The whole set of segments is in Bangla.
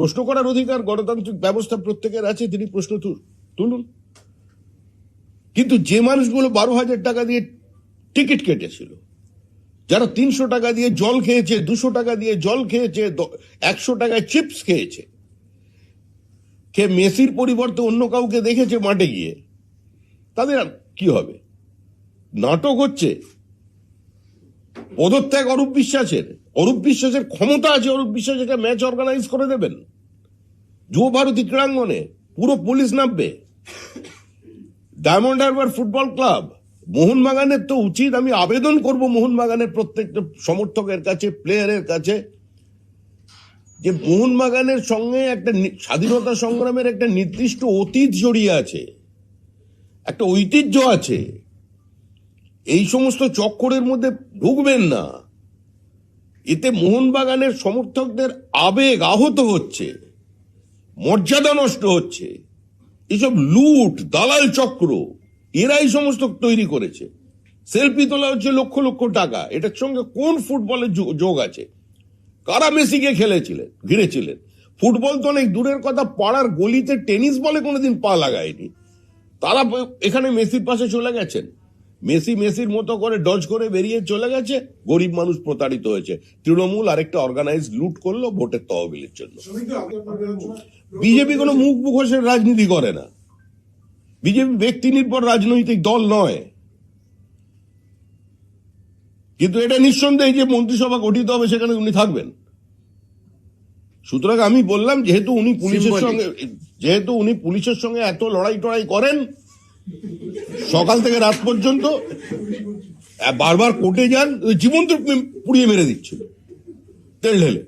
প্রশ্ন করার অধিকার গণতান্ত্রিক ব্যবস্থা প্রত্যেকের আছে, তিনি প্রশ্ন তুলুন। কিন্তু যে মানুষগুলো 12,000 টাকা দিয়ে টিকিট কেটেছিল, যারা 300 টাকা দিয়ে জল খেয়েছে, 200 টাকা দিয়ে জল খেয়েছে, 100 টাকায় চিপস খেয়েছে, কে মেসির পরিবর্তে অন্য কাউকে দেখেছে মাঠে গিয়ে, তাদের কি হবে? নাটক হচ্ছে। পদত্যাগ অরূপ বিশ্বাসের ক্ষমতা আছে, অরূপ বিশ্বাস একটা ম্যাচ অর্গানাইজ করে দেবেন যুব ভারতী ক্রীড়াঙ্গনে, পুরো পুলিশ নামবে। ডায়মন্ড হারবার ফুটবল ক্লাব, মোহনবাগানের তো উচিত, আমি আবেদন করব মোহনবাগানের প্রত্যেকটা সমর্থকের কাছে, প্লেয়ারের কাছে, যে মোহনবাগানের সঙ্গে একটা স্বাধীনতা সংগ্রামের একটা নির্দিষ্ট অতীত জড়িয়ে আছে, একটা ঐতিহ্য আছে। এই সমস্ত চক্করের মধ্যে ঢুকবেন না। এতে মোহনবাগানের সমর্থকদের আবেগ আহত হচ্ছে, মর্যাদা নষ্ট হচ্ছে। এসব লুট, দালাল চক্র, এরাই সমস্ত তৈরি করেছে। সেলফি তোলা হচ্ছে লক্ষ লক্ষ টাকা। এটার সঙ্গে কোন ফুটবলের যোগ আছে? কারা মেসিকে ঘিরেছিলেন? ফুটবল তো অনেক দূরের কথা, পাড়ার গলিতে টেনিস বলে কোনোদিন পা লাগায়নি। তারা এখানে মেসির পাশে চলে গেছেন। মেসির মতো করে ডজ করে বেরিয়ে চলে গেছে, গরিব মানুষ প্রতারিত হয়েছে। তৃণমূল আরেকটা অর্গানাইজ লুট করলো ভোটের তহবিলের জন্য। বিজেপি কোনো মুখ মুখোশের রাজনীতি করে না। বিজেপি ব্যক্তি নির্ভর রাজনৈতিক দল নয়। কিন্তু এটা নিঃসন্দেহে যে মন্ত্রিসভা গঠিত হবে সেখানে উনি থাকবেন। সুতরাং আমি বললাম, যেহেতু উনি পুলিশের সঙ্গে এত লড়াই টড়াই করেন সকাল থেকে রাত পর্যন্ত, বারবার কোর্টে যান, জীবন্ত পুড়িয়ে মেরে দিচ্ছিল তেল ঢেলে,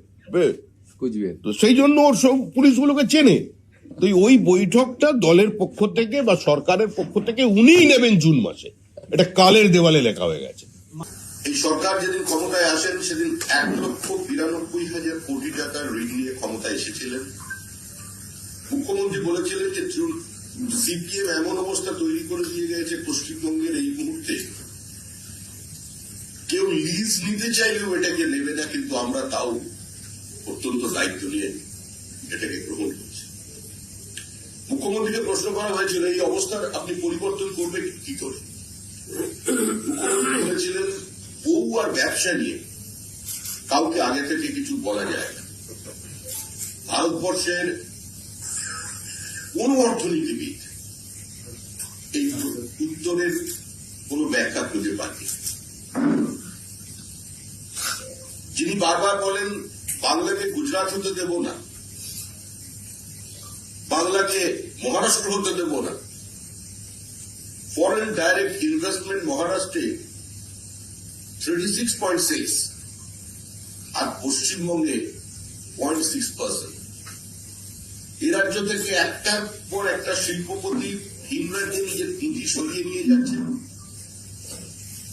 তো সেই জন্য ওর সব পুলিশগুলোকে চেনে। তো ওই বৈঠকটা দলের পক্ষ থেকে বা সরকারের পক্ষ থেকে উনিই নেবেন জুন মাসে। এটা কালের দেওয়ালে লেখা হয়ে গেছে। এই সরকার যেদিন ক্ষমতায় আসেন সেদিন 1,92,000 কোটি টাকার ঋণ নিয়ে ক্ষমতায় এসেছিলেন। মুখ্যমন্ত্রী বলেছিলেন যে সিপিএম এমন অবস্থা তৈরি করে দিয়ে গেছে পশ্চিমবঙ্গের এই মুহূর্তে কেউ লিজ নিতে চাইলেও এটাকে নেবে না, কিন্তু আমরা তাও অত্যন্ত দায়িত্ব নিয়ে এটাকে গ্রহণ করছি। মুখ্যমন্ত্রীকে প্রশ্ন করা হয়েছিল এই অবস্থার আপনি পরিবর্তন করবেন কি করে। মুখ্যমন্ত্রী বলেছিলেন বউ আর ব্যবসা নিয়ে কাউকে আগে থেকে কিছু বলা যায় না। ভারতবর্ষের কোন অর্থনীতিবিদ এই উত্তরের কোন ব্যাখ্যা খুঁজে পাননি। যিনি বারবার বলেন বাংলাকে গুজরাট হতে দেব না, বাংলাকে মহারাষ্ট্র হতে দেব না। ফরেন ডাইরেক্ট ইনভেস্টমেন্ট মহারাষ্ট্রে 36.6 আর পশ্চিমবঙ্গে 0.6%। এই রাজ্য থেকে একটার পর একটা শিল্পপতি ভিন রাজ্যে নিজের পুঁজি সরিয়ে নিয়ে যাচ্ছে।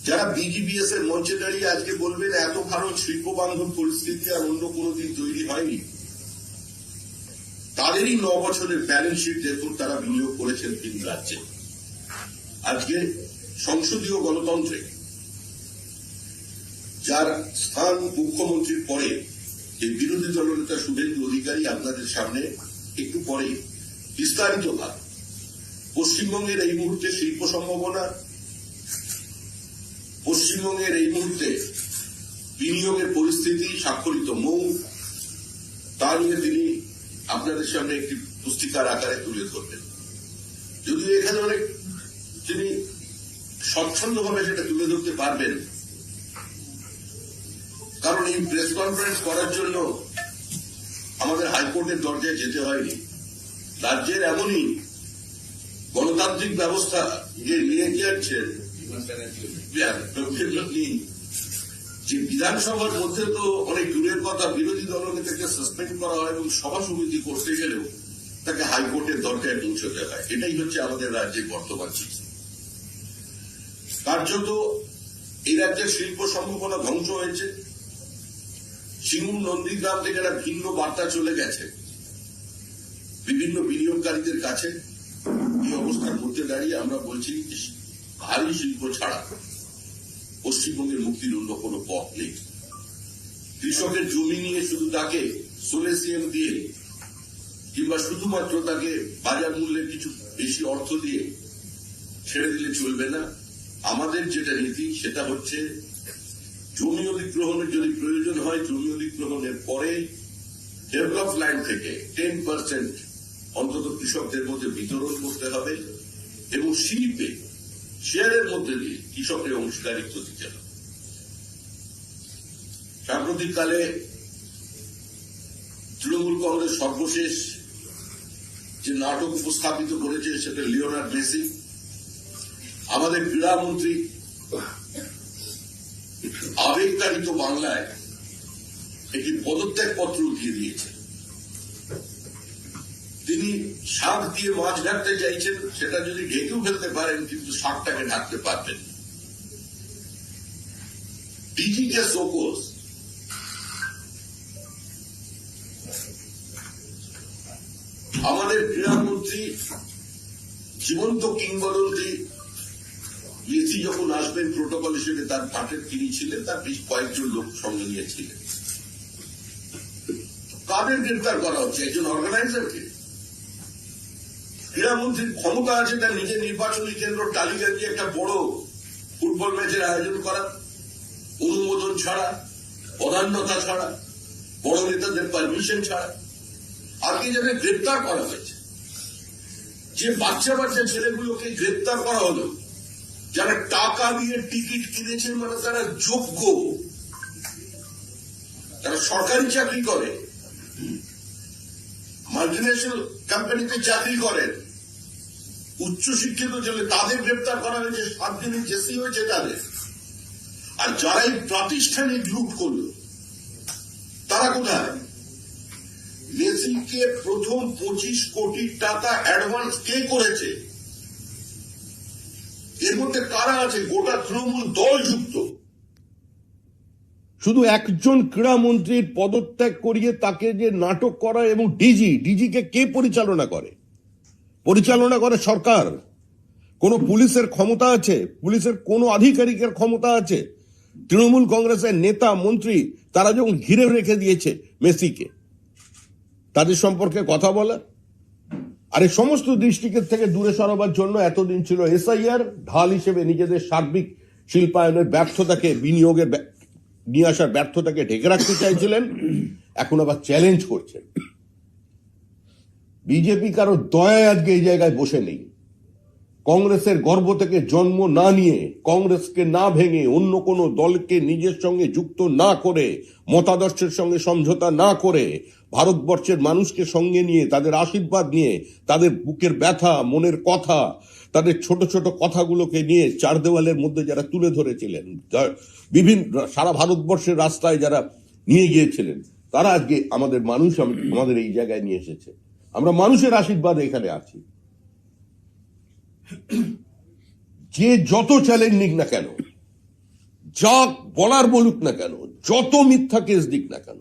যারা বিজিবিএস এর মঞ্চে দাঁড়িয়ে আজকে বলবেন এত ভারত শিল্প বান্ধব পরিস্থিতি আর অন্য কোনোদিন তৈরি হয়নি, তাদেরই 9 বছরের ব্যালেন্স শিট দেখুন, তারা বিনিয়োগ করেছেন ভিন রাজ্যে। আজকে সংসদীয় গণতন্ত্রে যার স্থান মুখ্যমন্ত্রীর পরে এই বিরোধী দলনেতা শুভেন্দু অধিকারী আপনাদের সামনে একটু পরে বিস্তারিত ভাবে পশ্চিমবঙ্গের এই মুহূর্তে শিল্প সম্ভাবনা, পশ্চিমবঙ্গের এই মুহূর্তে বিনিয়োগের পরিস্থিতি, স্বাক্ষরিত মৌ, তা নিয়ে তিনি আপনাদের সামনে একটি পুস্তিকার আকারে তুলে ধরবেন। যদিও এখানে অনেক তিনি স্বচ্ছন্দভাবে সেটা তুলে ধরতে পারবেন, কারণ এই প্রেস কনফারেন্স করার জন্য আমাদের হাইকোর্টের দরজায় যেতে হয়নি। রাজ্যের এমনই গণতান্ত্রিক ব্যবস্থা যে নিয়ে গিয়েছেন যে বিধানসভার মধ্যে তো অনেক দূরের কথা, বিরোধী দলনেতাকে সাসপেন্ড করা হয় এবং সভা সমিতি করতে গেলেও তাকে হাইকোর্টের দরজায় পৌঁছতে হয়। এটাই হচ্ছে আমাদের রাজ্যের বর্তমান চিত্র। কার্যত এই রাজ্যের শিল্প সম্ভাবনা ধ্বংস হয়েছে। সিঙ্গুর নন্দীগ্রাম থেকে একটা ভিন্ন বার্তা চলে গেছে বিভিন্ন বিনিয়োগকারীদের কাছে। এই অবস্থার মধ্যে দাঁড়িয়ে আমরা বলছি ভারী শিল্প ছাড়া পশ্চিমবঙ্গের মুক্তির অন্য কোনো পথ নেই। কৃষকের জমি নিয়ে শুধু তাকে সোলেসিয়াম দিয়ে কিংবা শুধুমাত্র তাকে বাজার মূল্যের কিছু বেশি অর্থ দিয়ে ছেড়ে দিলে চলবে না। আমাদের যেটা নীতি সেটা হচ্ছে জমি অধিগ্রহণের যদি প্রয়োজন হয় জমি অধিগ্রহণের পরে ডেভেলপ ল্যান্ড থেকে 10% অন্তত কৃষকদের মধ্যে বিতরণ করতে হবে এবং শিল্পে শেয়ারের মধ্যে দিয়ে কৃষকের অংশীদারিত্ব দিতে হবে। সাম্প্রতিককালে তৃণমূল কংগ্রেস সর্বশেষ যে নাটক উপস্থাপিত করেছে সেটা লিওনার্ড মেসি। আমাদের ক্রীড়ামন্ত্রী আবেগতাড়িত বাংলায় একটি পদত্যাগ পত্র দিয়ে দিয়েছেন। তিনি শাক দিয়ে মাছ ঢাকতে চাইছেন, সেটা যদি ঢেকেও ফেলতে পারেন কিন্তু শাকটাকে ঢাকতে পারবেন। ডিজিকে শোকজ আমাদের ক্রীড়ামন্ত্রী জীবন্ত কিংবদন্তি মেসি যখন আসবেন প্রোটোকল হিসেবে তার পার্টের তিনি ছিলেন, তার বেশ কয়েকজন লোক সঙ্গে নিয়েছিলেন। কাদের গ্রেফতার করা হচ্ছে? একজন অর্গানাইজারকে। ক্রীড়ামন্ত্রীর ক্ষমতা আছে তার নিজের নির্বাচনী কেন্দ্র তালিকা দিয়ে একটা বড় ফুটবল ম্যাচের আয়োজন করা, অনুমোদন ছাড়া, প্রধানতা ছাড়া, বড় নেতাদের পারমিশন ছাড়া। আজকে যাদের গ্রেপ্তার করা হয়েছে, যে বাচ্চা বাচ্চা ছেলেগুলোকে গ্রেপ্তার করা হলো, যারা টাকা দিয়ে টিকিট কিনেছেন, মানে তারা যোগ্য, তারা সরকারি চাকরি করে, মাল্টিন্যাশনাল কোম্পানিতে চাকরি করেন, উচ্চশিক্ষিত ছেলে, তাদের গ্রেপ্তার করা হয়েছে, 7 দিনের জেসি হয়েছে তাদের। আর যারা এই প্রাতিষ্ঠানিক লুট করল তারা কোথায়? মেসিকে প্রথম 25 কোটি টাকা অ্যাডভান্স কে করেছে? এর মধ্যে কারা আছে? গোটা তৃণমূল দল যুক্ত। শুধু একজন ক্রীড়ামন্ত্রীর পদত্যাগ করিয়ে তাকে যে নাটক করা, এবং ডিজিকে কে পরিচালনা করে? পরিচালনা করে সরকার। কোন পুলিশের ক্ষমতা আছে? পুলিশের কোন আধিকারিকের ক্ষমতা আছে? তৃণমূল কংগ্রেসের নেতা মন্ত্রী তারা যখন ঘিরে রেখে দিয়েছে মেসিকে, তাদের সম্পর্কে কথা বলা। আর এই সমস্ত দৃষ্টিকে থেকে দূরে সরাবার জন্য এতদিন ছিল এসআইআর, ঢাল হিসেবে নিজেদের সার্বিক শিল্পায়নের ব্যর্থতাকে, বিনিয়োগের নিয়ে আসার ব্যর্থতাকে ঢেকে রাখতে চাইছিলেন। এখন আবার চ্যালেঞ্জ করছেন। বিজেপি কারো দয়ায় আজকে এই জায়গায় বসে নেই। কংগ্রেসের গর্ভ থেকে জন্ম না নিয়ে, কংগ্রেসকে না ভেঙে, অন্য কোনো দলকে নিজের সঙ্গে যুক্ত না করে, মতাদর্শের সঙ্গে সমঝোতা না করে, ভারতবর্ষের মানুষকে সঙ্গে নিয়ে, তাদের আশীর্বাদ নিয়ে, তাদের বুকের ব্যথা, মনের কথা, তাদের ছোট ছোট কথাগুলোকে নিয়ে চার দেওয়ালের মধ্যে যারা তুলে ধরেছিলেন, বিভিন্ন সারা ভারতবর্ষের রাস্তায় যারা নিয়ে গিয়েছিলেন, তারা আজকে আমাদের মানুষ আমাদের এই জায়গায় নিয়ে এসেছে। আমরা মানুষের আশীর্বাদে এখানে আছি। যে যত চ্যালেঞ্জ নিক না কেন, যা বলার বলুক না কেন, যত মিথ্যা কেস দিক না কেন,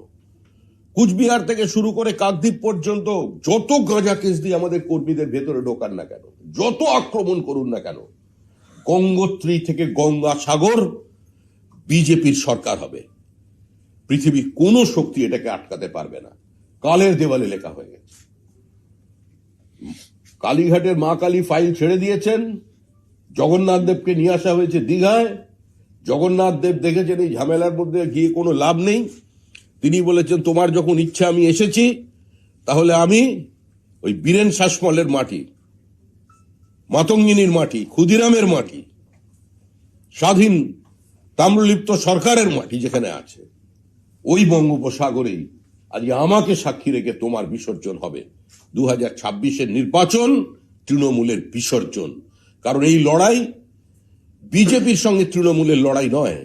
কুচবিহার থেকে শুরু করে কাকদ্বীপ পর্যন্ত যত গাঁজা কেস দিয়ে আমাদের কর্মীদের ভেতরে ঢোকান না কেন, যত আক্রমণ করুন না কেন, গঙ্গোত্রী থেকে গঙ্গা সাগর বিজেপির সরকার হবে। পৃথিবীর কোনো শক্তি এটাকে আটকাতে পারবে না। কালের দেওয়ালে লেখা হয়ে গেছে। কালীঘাটের মা কালী ফাইল ছেড়ে দিয়েছেন। জগন্নাথ দেবকে নিয়ে আসা হয়েছে দীঘায়। জগন্নাথ দেব দেখেছেন এই ঝামেলার মধ্যে গিয়ে কোনো লাভ নেই। তিনি বলেছেন, তোমার যখন ইচ্ছা আমি এসেছি, তাহলে আমি ওই বীরেন শাসমলের মাটি, মাতঙ্গিনীর মাটি, ক্ষুদিরামের মাটি, স্বাধীন তাম্রলিপ্ত সরকারের মাটি যেখানে আছে, ওই বঙ্গোপসাগরেই আজকে আমাকে সাক্ষী রেখে তোমার বিসর্জন হবে। 2026-এর নির্বাচন তৃণমূলের বিসর্জন। কারণ এই লড়াই বিজেপির সঙ্গে তৃণমূলের লড়াই নয়।